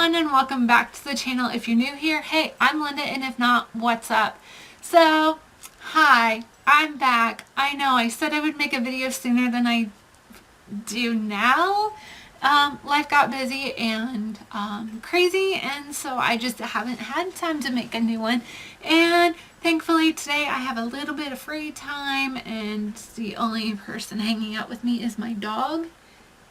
everyone, and welcome back to the channel. If you're new here, hey, I'm Linda, and if not, what's up? So, hi, I'm back. I know I said I would make a video sooner than I do now. Life got busy and crazy, and so I just haven't had time to make a new one. And thankfully today I have a little bit of free time, and the only person hanging out with me is my dog.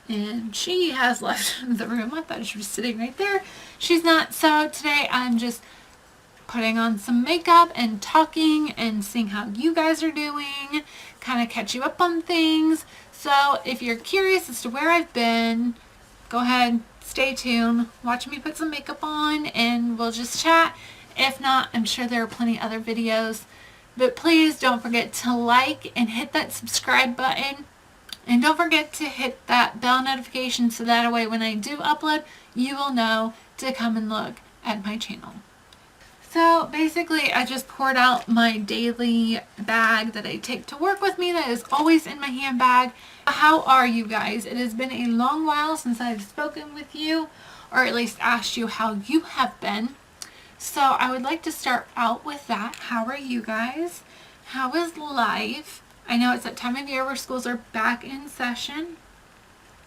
And she has left the room. I thought she was sitting right there. She's not. So today I'm just putting on some makeup and talking and seeing how you guys are doing. Kind of catch you up on things. So if you're curious as to where I've been, go ahead, stay tuned. Watch me put some makeup on and we'll just chat. If not, I'm sure there are plenty other videos. But please don't forget to like and hit that subscribe button. And don't forget to hit that bell notification so that way when I do upload, you will know to come and look at my channel. So basically I just poured out my daily bag that I take to work with me that is always in my handbag. How are you guys? It has been a long while since I've spoken with you, or at least asked you how you have been. So I would like to start out with that. How are you guys? How is life? I know it's that time of year where schools are back in session.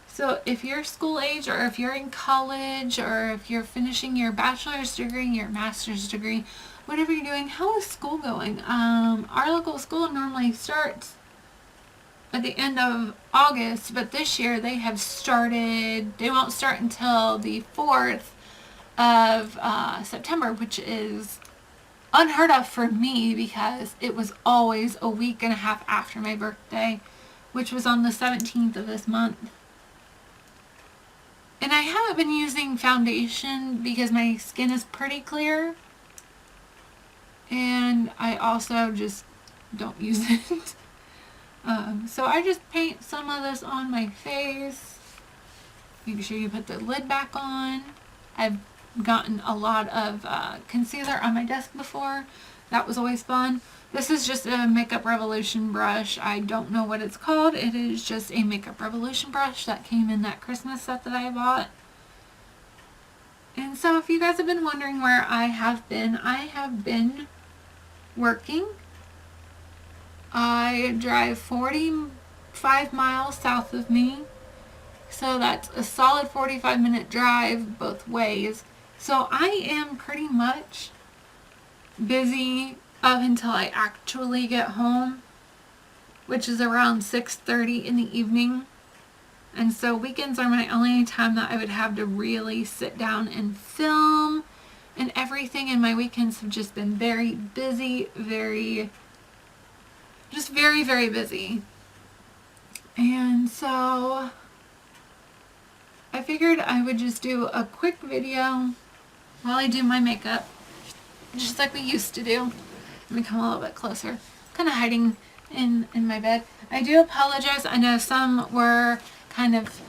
So if you're school age, or if you're in college, or if you're finishing your bachelor's degree, your master's degree, whatever you're doing, how is school going? Our local school normally starts at the end of August, but this year they have started, they won't start until the 4th of September, which is unheard of for me because it was always a week and a half after my birthday, which was on the 17th of this month. And I haven't been using foundation because my skin is pretty clear, and I also just don't use it. So I just paint some of this on my face. Make sure you put the lid back on. I've gotten a lot of concealer on my desk before. That was always fun. This is just a Makeup Revolution brush. I don't know what it's called. It is just a Makeup Revolution brush that came in that Christmas set that I bought. And so if you guys have been wondering where I have been working. I drive 45 miles south of me. So that's a solid 45-minute drive both ways. So I am pretty much busy up until I actually get home, which is around 6:30 in the evening. And so weekends are my only time that I would have to really sit down and film and everything. And my weekends have just been very busy, very busy. And so I figured I would just do a quick video while I do my makeup, just like we used to do. Let me come a little bit closer. Kind of hiding in my bed. I do apologize. I know some were kind of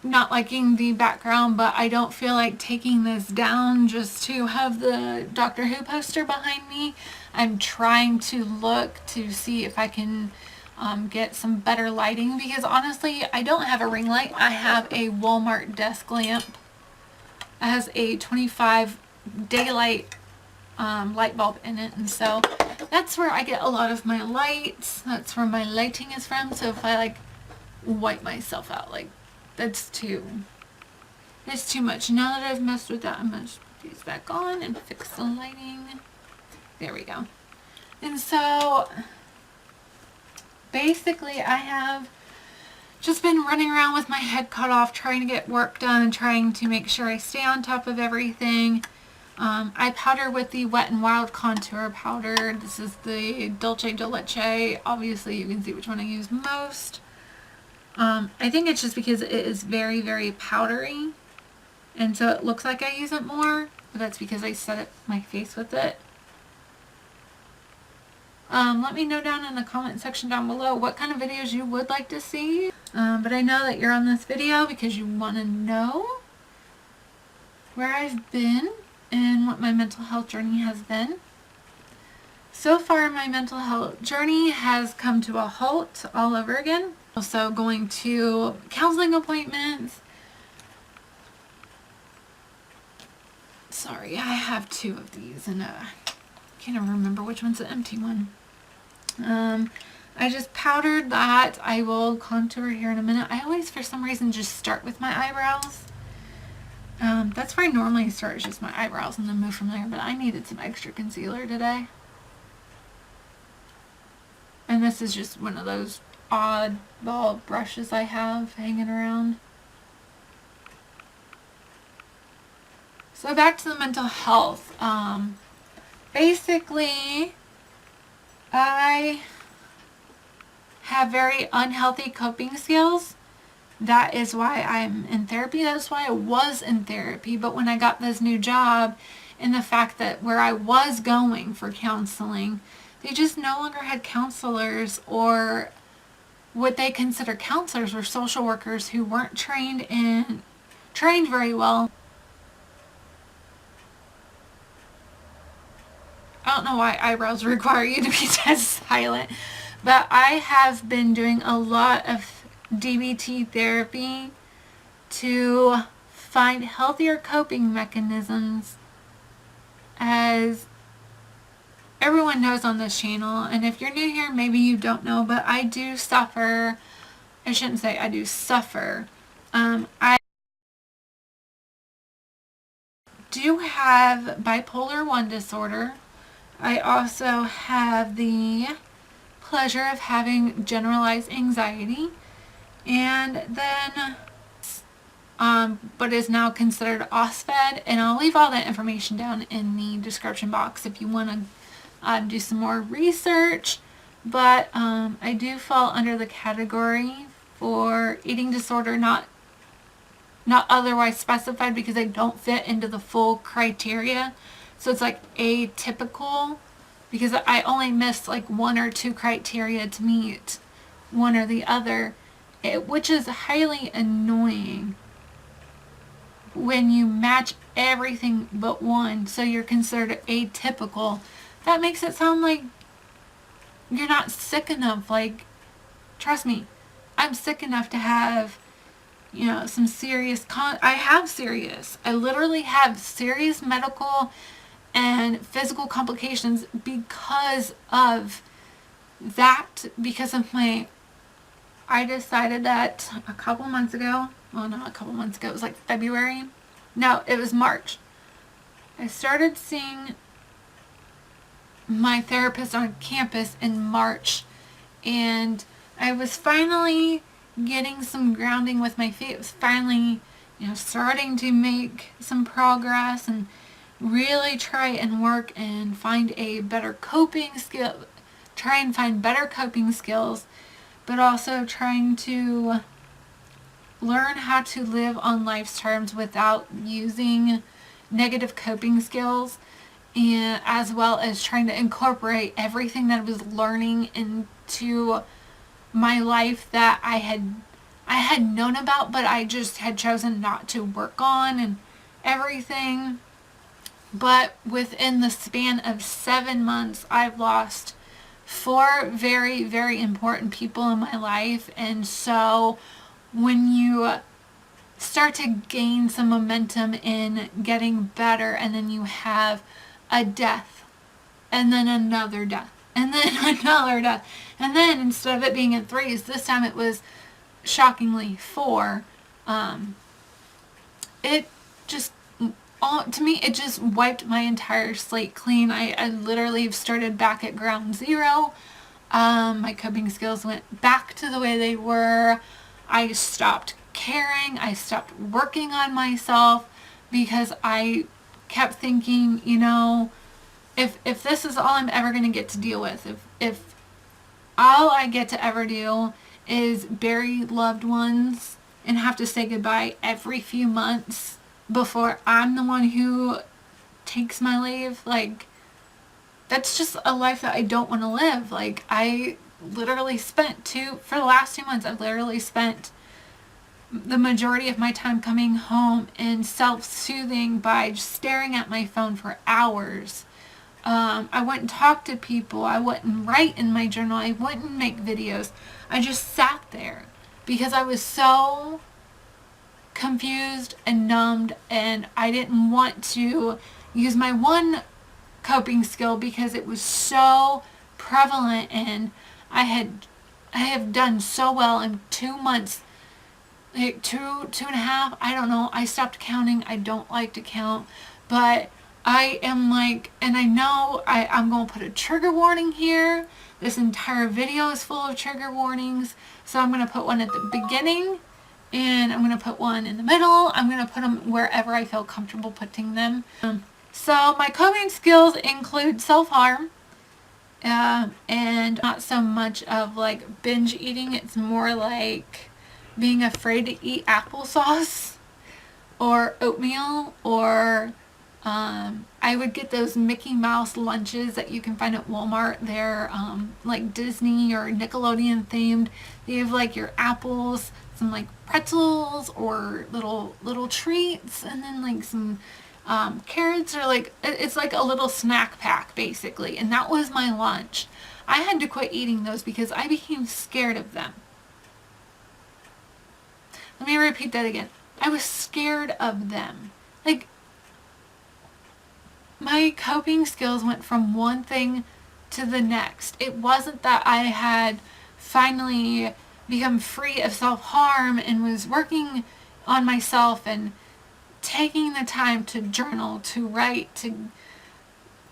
not liking the background, but I don't feel like taking this down just to have the Doctor Who poster behind me. I'm trying to look to see if I can get some better lighting, because honestly I don't have a ring light. I have a Walmart desk lamp. It has a 25 daylight light bulb in it, and so that's where I get a lot of my lights. That's where my lighting is from. So if I like wipe myself out, like that's too much. Now that I've messed with that, I'm going to put these back on and fix the lighting. There we go. And so basically I have just been running around with my head cut off, trying to get work done, trying to make sure I stay on top of everything. I powder with the Wet n Wild contour powder. This is the Dolce de Leche. Obviously you can see which one I use most. I think it's just because it is very powdery, and so it looks like I use it more, but that's because I set up my face with it. Let me know down in the comment section down below what kind of videos you would like to see. But I know that you're on this video because you want to know where I've been and what my mental health journey has been. So far my mental health journey has come to a halt all over again. Also going to counseling appointments, Sorry, I have 2 of these and can't even remember which one's the empty one. I just powdered that. I will contour here in a minute. I always, for some reason, just start with my eyebrows. That's where I normally start, is just my eyebrows and then move from there. But I needed some extra concealer today. And this is just one of those oddball brushes I have hanging around. So back to the mental health. Basically, I have very unhealthy coping skills. That is why I'm in therapy. That's why I was in therapy. But when I got this new job, and the fact that where I was going for counseling, they just no longer had counselors, or what they consider counselors were social workers who weren't trained very well. I don't know why eyebrows require you to be just silent, but I have been doing a lot of DBT therapy to find healthier coping mechanisms, as everyone knows on this channel. And if you're new here, maybe you don't know, but I do suffer. I shouldn't say I do suffer. I do have bipolar 1 disorder. I also have the pleasure of having generalized anxiety, and then what is now considered OSFED, and I'll leave all that information down in the description box if you want to do some more research. But I do fall under the category for eating disorder, not otherwise specified, because I don't fit into the full criteria. So it's like atypical, because I only missed like 1 or 2 criteria to meet one or the other, which is highly annoying when you match everything but 1, so you're considered atypical. That makes it sound like you're not sick enough. Like, trust me, I'm sick enough to have, some serious I literally have serious medical and physical complications because of that, because of I decided that a couple months ago, well, not a couple months ago, it was like February. No, it was March. I started seeing my therapist on campus in March, and I was finally getting some grounding with my feet. It was finally, starting to make some progress and really try and work and find a better coping skill, try and find better coping skills, but also trying to learn how to live on life's terms without using negative coping skills, and as well as trying to incorporate everything that I was learning into my life that I had known about, but I just had chosen not to work on and everything. But within the span of 7 months, I've lost 4 very, very important people in my life. And so when you start to gain some momentum in getting better, and then you have a death, and then another death, and then another death, and then instead of it being in 3s, this time it was shockingly 4. It just, to me, it just wiped my entire slate clean. I literally started back at ground zero. My coping skills went back to the way they were. I stopped caring. I stopped working on myself, because I kept thinking, if this is all I'm ever going to get to deal with, if all I get to ever do is bury loved ones and have to say goodbye every few months before I'm the one who takes my leave, like, that's just a life that I don't want to live. Like, I literally spent for the last 2 months, I've literally spent the majority of my time coming home and self-soothing by just staring at my phone for hours. I wouldn't talk to people. I wouldn't write in my journal. I wouldn't make videos. I just sat there because I was so confused and numbed, and I didn't want to use my one coping skill because it was so prevalent, and I have done so well in 2 months, like two and a half, I don't know, I stopped counting. I don't like to count, but I am like, and I know I'm going to put a trigger warning here. This entire video is full of trigger warnings, so I'm going to put one at the beginning, and I'm going to put one in the middle. I'm going to put them wherever I feel comfortable putting them. So my coping skills include self-harm, and not so much of like binge eating. It's more like being afraid to eat applesauce or oatmeal, or I would get those Mickey Mouse lunches that you can find at Walmart. They're like Disney or Nickelodeon themed. They have like your apples, some like pretzels or little treats, and then like some carrots, or like it's like a little snack pack basically. And that was my lunch. I had to quit eating those because I became scared of them. Let me repeat that again. I was scared of them. Like, my coping skills went from one thing to the next. It wasn't that I had finally become free of self-harm and was working on myself and taking the time to journal, to write, to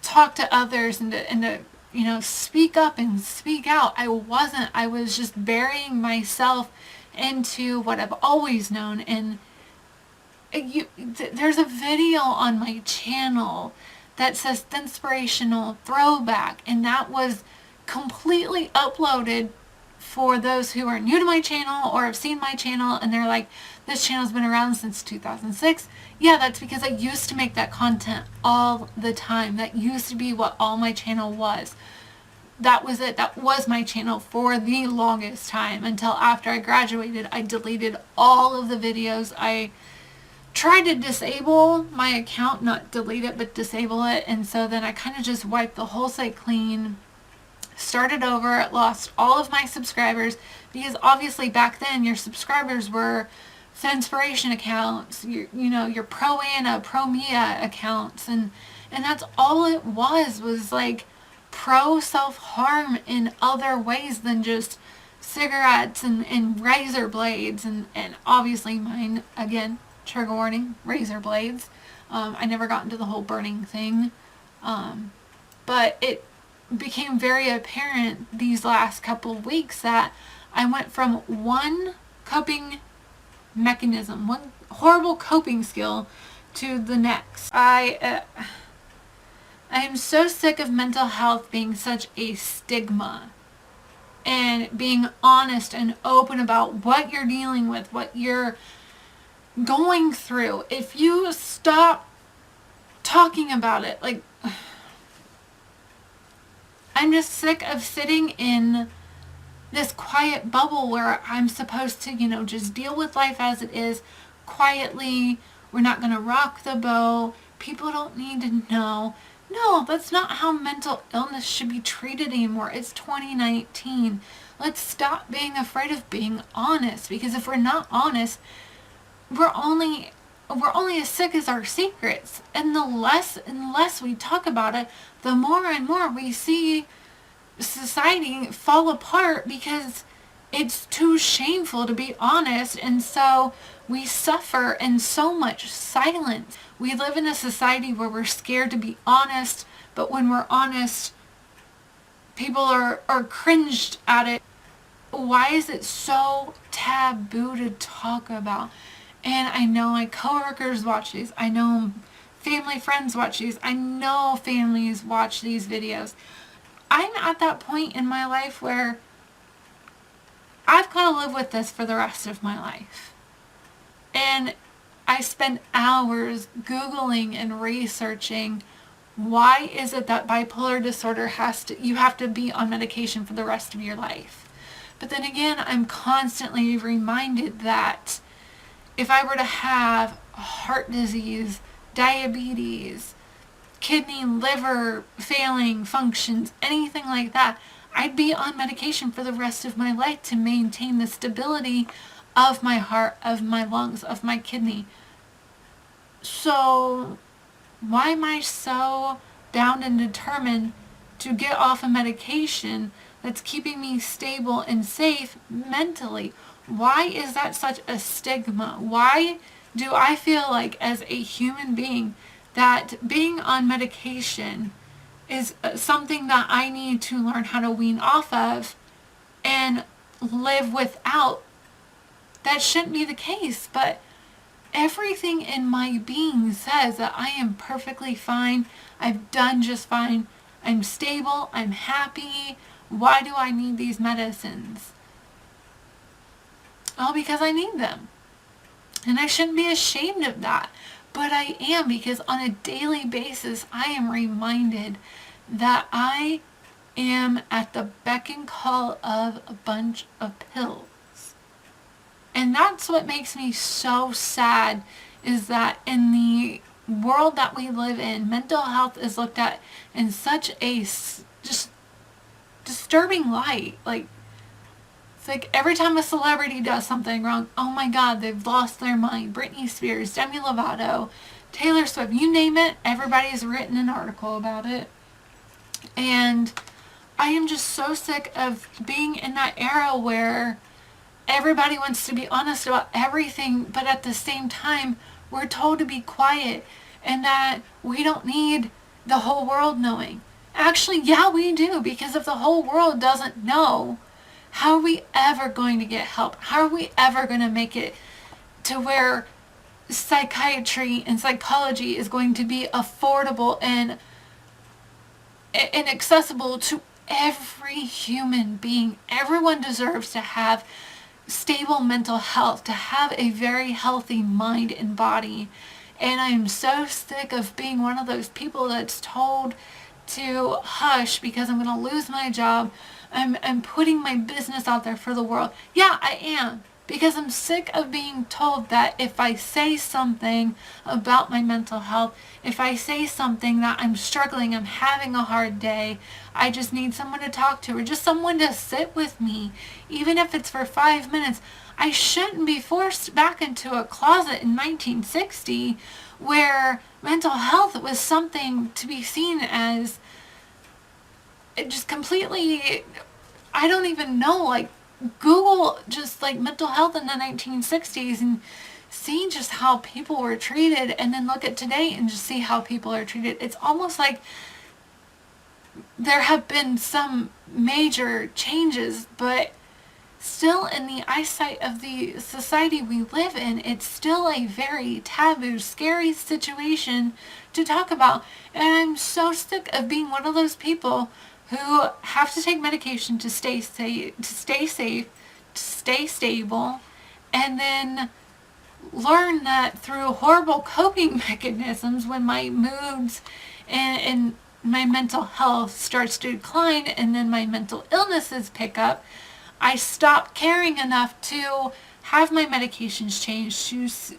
talk to others, and to you know, speak up and speak out. I wasn't. I was just burying myself into what I've always known. And there's a video on my channel that says Inspirational Throwback, and that was completely uploaded for those who are new to my channel or have seen my channel and they're like, this channel's been around since 2006. Yeah, that's because I used to make that content all the time. That used to be what all my channel was. That was it. That was my channel for the longest time, until after I graduated, I deleted all of the videos. I tried to disable my account, not delete it, but disable it. And so then I kind of just wiped the whole site clean, started over, lost all of my subscribers, because obviously back then your subscribers were the inspiration accounts, you know, your Pro Anna, Pro Mia accounts, and that's all it was like pro self-harm in other ways than just cigarettes and razor blades, and obviously mine, again, trigger warning, razor blades. I never got into the whole burning thing, but it became very apparent these last couple of weeks that I went from one coping mechanism, one horrible coping skill, to the next. I am so sick of mental health being such a stigma, and being honest and open about what you're dealing with, what you're going through. If you stop talking about it, like, I'm just sick of sitting in this quiet bubble where I'm supposed to, you know, just deal with life as it is quietly. We're not going to rock the boat. People don't need to know. No, that's not how mental illness should be treated anymore. It's 2019. Let's stop being afraid of being honest, because if we're not honest, we're only as sick as our secrets. And the less and less we talk about it, the more and more we see society fall apart, because it's too shameful to be honest. And so we suffer in so much silence. We live in a society where we're scared to be honest, but when we're honest, people are cringed at it. Why is it so taboo to talk about? And I know my coworkers watch these. I know family friends watch these. I know families watch these videos. I'm at that point in my life where I've got to live with this for the rest of my life. And I spend hours Googling and researching, why is it that bipolar disorder you have to be on medication for the rest of your life? But then again, I'm constantly reminded that if I were to have heart disease, diabetes, kidney, liver failing functions, anything like that, I'd be on medication for the rest of my life to maintain the stability of my heart, of my lungs, of my kidney. So why am I so bound and determined to get off a medication that's keeping me stable and safe mentally? Why is that such a stigma? Why do I feel like, as a human being, that being on medication is something that I need to learn how to wean off of and live without? That shouldn't be the case, but everything in my being says that I am perfectly fine. I've done just fine. I'm stable. I'm happy. Why do I need these medicines? Oh, because I need them. And I shouldn't be ashamed of that. But I am, because on a daily basis, I am reminded that I am at the beck and call of a bunch of pills. And that's what makes me so sad, is that in the world that we live in, mental health is looked at in such a just disturbing light. Like, it's like every time a celebrity does something wrong, oh my God, they've lost their mind. Britney Spears, Demi Lovato, Taylor Swift, you name it, everybody's written an article about it. And I am just so sick of being in that era where everybody wants to be honest about everything, but at the same time, we're told to be quiet and that we don't need the whole world knowing. Actually, yeah, we do, because if the whole world doesn't know, how are we ever going to get help? How are we ever going to make it to where psychiatry and psychology is going to be affordable and accessible to every human being? Everyone deserves to have stable mental health, to have a very healthy mind and body. And I'm so sick of being one of those people that's told to hush because I'm going to lose my job. I'm putting my business out there for the world. Yeah, I am. Because I'm sick of being told that if I say something about my mental health, if I say something that I'm struggling, I'm having a hard day, I just need someone to talk to, or just someone to sit with me, even if it's for 5 minutes. I shouldn't be forced back into a closet in 1960 where mental health was something to be seen as just completely, I don't even know, like, Google just like mental health in the 1960s and see just how people were treated, and then look at today and just see how people are treated. It's almost like there have been some major changes, but still in the eyesight of the society we live in, it's still a very taboo, scary situation to talk about. And I'm so sick of being one of those people who have to take medication to stay safe, to stay stable, and then learn that through horrible coping mechanisms, when my moods and my mental health starts to decline, and then my mental illnesses pick up, I stop caring enough to have my medications changed,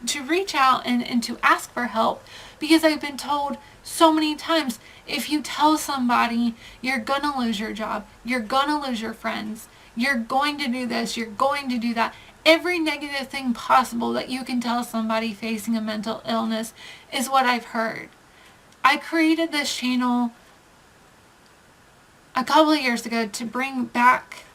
to reach out and to ask for help, because I've been told so many times, if you tell somebody, you're gonna lose your job, you're gonna lose your friends, you're going to do this, you're going to do that. Every negative thing possible that you can tell somebody facing a mental illness is what I've heard. I created this channel a couple of years ago to bring back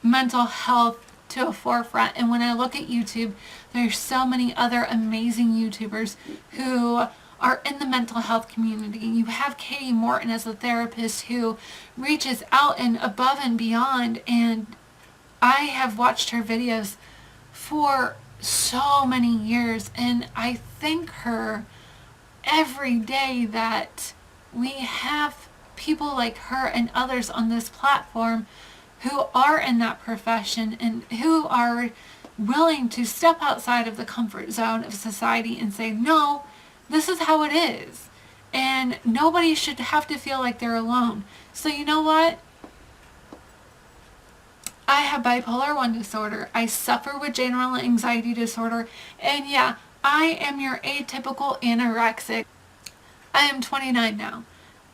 mental health to a forefront. And when I look at YouTube, there's so many other amazing YouTubers who are in the mental health community. You have Katie Morton as a therapist who reaches out and above and beyond, and I have watched her videos for so many years, and I thank her every day that we have people like her and others on this platform who are in that profession and who are willing to step outside of the comfort zone of society and say, no, this is how it is. And nobody should have to feel like they're alone. So you know what? I have bipolar 1 disorder. I suffer with general anxiety disorder. And yeah, I am your atypical anorexic. I am 29 now.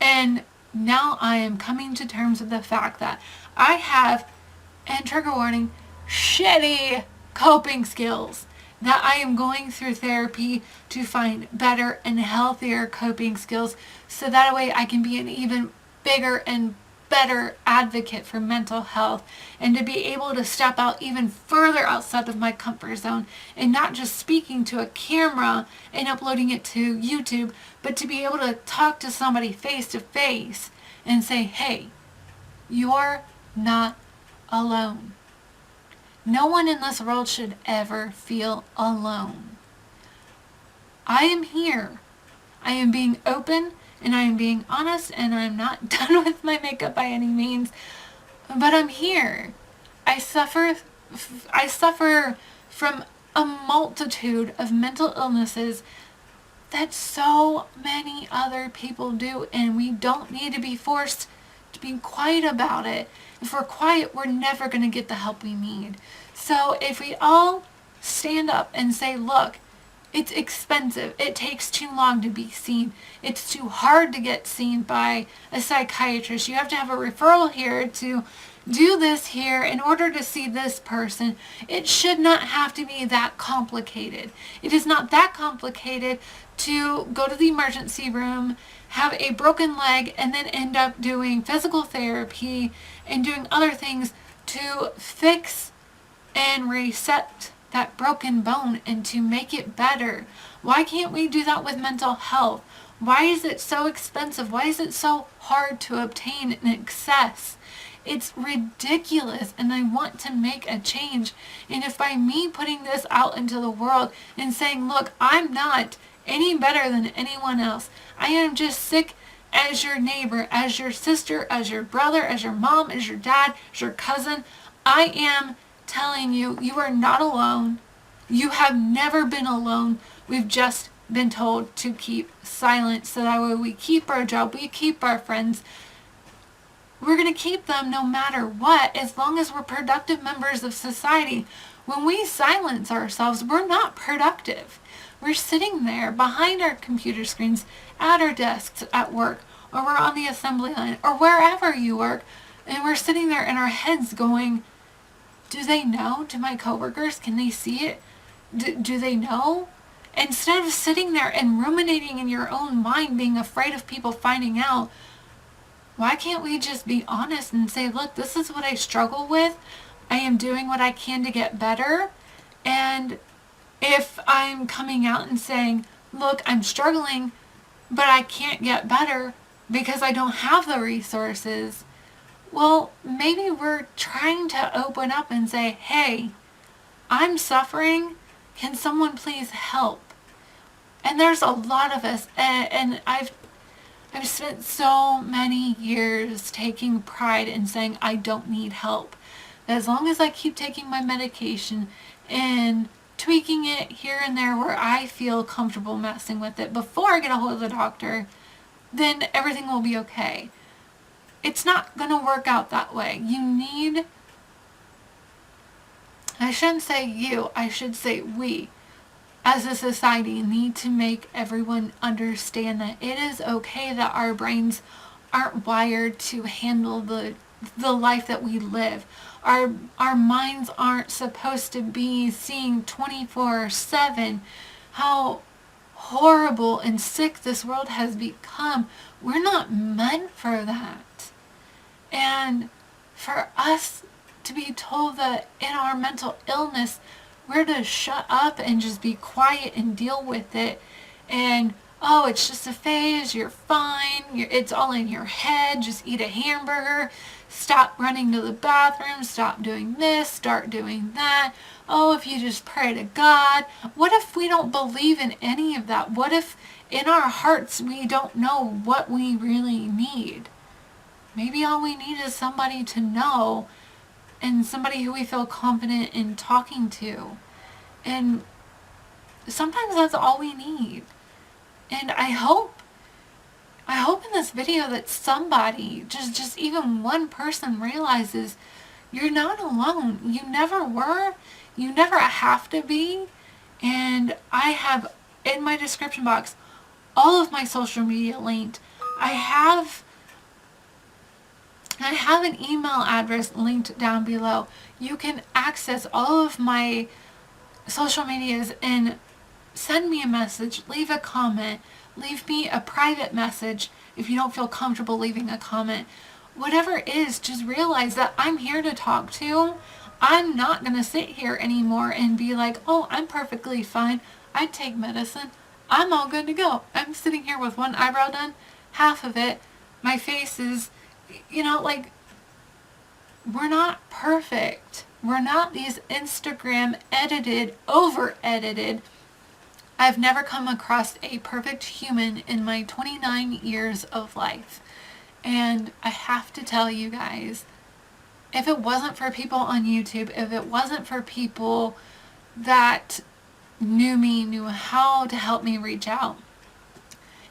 And now I am coming to terms with the fact that I have, and trigger warning, shitty coping skills, that I am going through therapy to find better and healthier coping skills so that way I can be an even bigger and better advocate for mental health, and to be able to step out even further outside of my comfort zone and not just speaking to a camera and uploading it to YouTube, but to be able to talk to somebody face to face and say, hey, you're not alone. No one in this world should ever feel alone. I am here. I am being open and I am being honest, and I'm not done with my makeup by any means, but I'm here. I suffer from a multitude of mental illnesses that so many other people do, and we don't need to be forced to be quiet about it. If we're quiet, we're never going to get the help we need. So if we all stand up and say, look, it's expensive. It takes too long to be seen. It's too hard to get seen by a psychiatrist. You have to have a referral here to do this here in order to see this person. It should not have to be that complicated. It is not that complicated to go to the emergency room, have a broken leg, and then end up doing physical therapy and doing other things to fix and reset that broken bone and to make it better. Why can't we do that with mental health? Why is it so expensive? Why is it so hard to obtain and access? It's ridiculous, and I want to make a change. And if by me putting this out into the world and saying, look, I'm not any better than anyone else. I am just sick as your neighbor, as your sister, as your brother, as your mom, as your dad, as your cousin. I am telling you, you are not alone. You have never been alone. We've just been told to keep silent so that way we keep our job, we keep our friends. We're going to keep them no matter what, as long as we're productive members of society. When we silence ourselves, we're not productive. We're sitting there behind our computer screens, at our desks at work, or we're on the assembly line, or wherever you work, and we're sitting there in our heads going, do they know? Do my coworkers, can they see it? Do they know? Instead of sitting there and ruminating in your own mind, being afraid of people finding out, why can't we just be honest and say, look, this is what I struggle with. I am doing what I can to get better. And if I'm coming out and saying, look, I'm struggling, but I can't get better because I don't have the resources, well, maybe we're trying to open up and say, hey, I'm suffering. Can someone please help? And there's a lot of us, and I've spent so many years taking pride in saying I don't need help. As long as I keep taking my medication and tweaking it here and there where I feel comfortable messing with it before I get a hold of the doctor, then everything will be okay. It's not going to work out that way. You need, I shouldn't say you, I should say we, as a society, need to make everyone understand that it is okay that our brains aren't wired to handle the life that we live. Our minds aren't supposed to be seeing 24/7 how horrible and sick this world has become. We're not meant for that. And for us to be told that in our mental illness, we're to shut up and just be quiet and deal with it. And, oh, it's just a phase, you're fine, it's all in your head, just eat a hamburger, stop running to the bathroom, stop doing this, start doing that. Oh, if you just pray to God. What if we don't believe in any of that? What if in our hearts we don't know what we really need? Maybe all we need is somebody to know, and somebody who we feel confident in talking to. And sometimes that's all we need. And I hope in this video that somebody, just even one person, realizes you're not alone. You never were. You never have to be. And I have in my description box all of my social media linked. I have an email address linked down below. You can access all of my social medias and send me a message, leave a comment, leave me a private message if you don't feel comfortable leaving a comment. Whatever it is, just realize that I'm here to talk to. I'm not going to sit here anymore and be like, oh, I'm perfectly fine. I take medicine. I'm all good to go. I'm sitting here with one eyebrow done, half of it. My face is, like, we're not perfect. We're not these Instagram edited, over edited. I've never come across a perfect human in my 29 years of life. And I have to tell you guys, if it wasn't for people on YouTube, if it wasn't for people that knew how to help me reach out,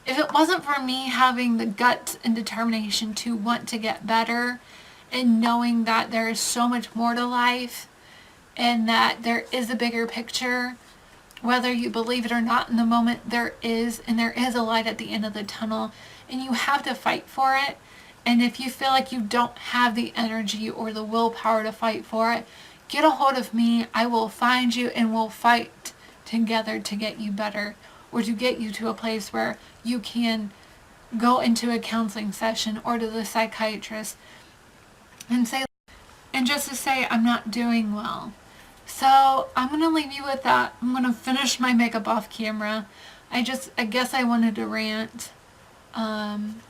if it wasn't for me having the guts and determination to want to get better and knowing that there is so much more to life and that there is a bigger picture, whether you believe it or not in the moment, there is, and there is a light at the end of the tunnel, and you have to fight for it. And if you feel like you don't have the energy or the willpower to fight for it, get a hold of me. I will find you and we'll fight together to get you better, or to get you to a place where you can go into a counseling session or to the psychiatrist and just to say, I'm not doing well. So I'm going to leave you with that. I'm going to finish my makeup off camera. I guess I wanted to rant.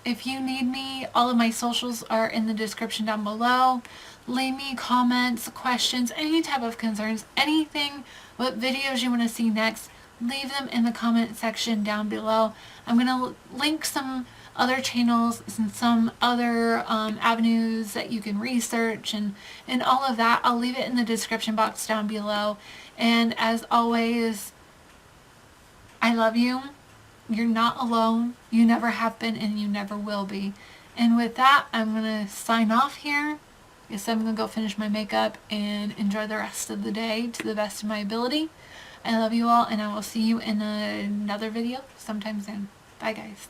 If you need me, all of my socials are in the description down below. Leave me comments, questions, any type of concerns, anything, what videos you want to see next, leave them in the comment section down below. I'm going to link some other channels and some other avenues that you can research and all of that. I'll leave it in the description box down below. And as always, I love you. You're not alone. You never have been and you never will be. And with that, I'm going to sign off here. Guess I'm going to go finish my makeup and enjoy the rest of the day to the best of my ability. I love you all, and I will see you in another video sometime soon. Bye, guys.